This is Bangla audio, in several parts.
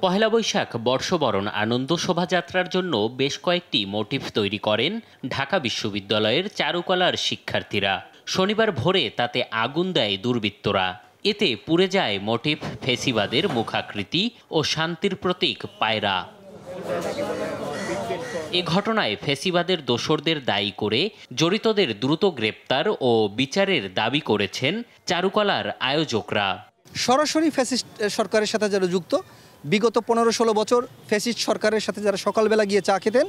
পহেলা বৈশাখ বর্ষবরণ আনন্দ শোভাযাত্রার জন্য বেশ কয়েকটি মোটিভ তৈরি করেন ঢাকা বিশ্ববিদ্যালয়ের চারুকলার শিক্ষার্থীরা। শনিবার ভোরে তাতে আগুন দেয় দুর্বৃত্তরা। এতে পুড়ে যায় মোটিভ ফেসিবাদের মুখাকৃতি ও শান্তির প্রতীক পায়রা। এ ঘটনায় ফেসিবাদের দোসরদের দায়ী করে জড়িতদের দ্রুত গ্রেপ্তার ও বিচারের দাবি করেছেন চারুকলার আয়োজকরা। সরাসরি ফ্যাসিস্ট সরকারের সাথে যারা যুক্ত, বিগত 15-16 বছর ফ্যাসিস্ট সরকারের সাথে যারা সকালবেলা গিয়ে চা খেতেন,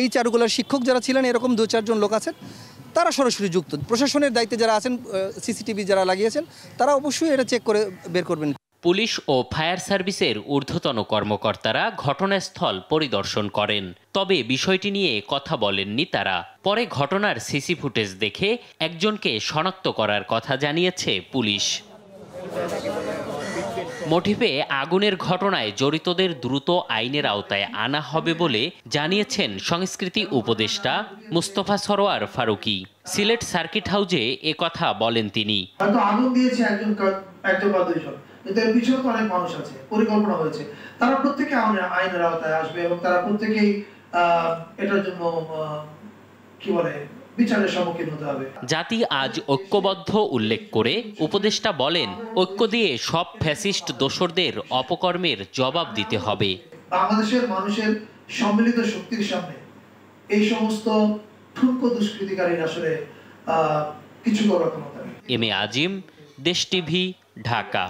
এই চারুকলার শিক্ষক যারা ছিলেন, এরকম 2-4 জন লোক আছেন, তারা সরাসরি যুক্ত। প্রশাসনের দায়িত্বে যারা আছেন, সিসিটিভি যারা লাগিয়েছেন, তারা অবশ্যই এটা চেক করে বের করবেন। পুলিশ ও ফায়ার সার্ভিসের ঊর্ধ্বতন কর্মকর্তারা ঘটনাস্থল পরিদর্শন করেন, তবে বিষয়টি নিয়ে কথা বলেননি তারা। পরে ঘটনার সিসি ফুটেজ দেখে একজনকে শনাক্ত করার কথা জানিয়েছে পুলিশ। মোটিভে আগুনের ঘটনায় জড়িতদের দ্রুত আইনের আওতায় আনা হবে বলে জানিয়েছেন সংস্কৃতি উপদেষ্টা মুস্তফা সরোয়ার ফারুকী। সিলেট সার্কিট হাউজে কথা বলেন তিনি। আগুন দিয়েছে একজন বা দুইজন, কিন্তু এর পিছনে তো অনেক মানুষ আছে, পরিকল্পনা হয়েছে। তারা প্রত্যেকে আইনের আওতায় আসবে এবং তারা প্রত্যেকেই এটার জন্য বিচারের সম্মুখীন হতে হবে। জাতি আজ ঐক্যবদ্ধ উল্লেখ করে উপদেষ্টা বলেন, ঐক্য দিয়ে সব ফ্যাসিস্ট দোসরদের অপকর্মের জবাব দিতে হবে। বাংলাদেশের মানুষের সম্মিলিত শক্তির সামনে এই সমস্ত ঠুনকো দুষ্কৃতিকারীর আসলে কিছু করার ক্ষমতা নেই। এম এ আজিম, দেশ টিভি, ঢাকা।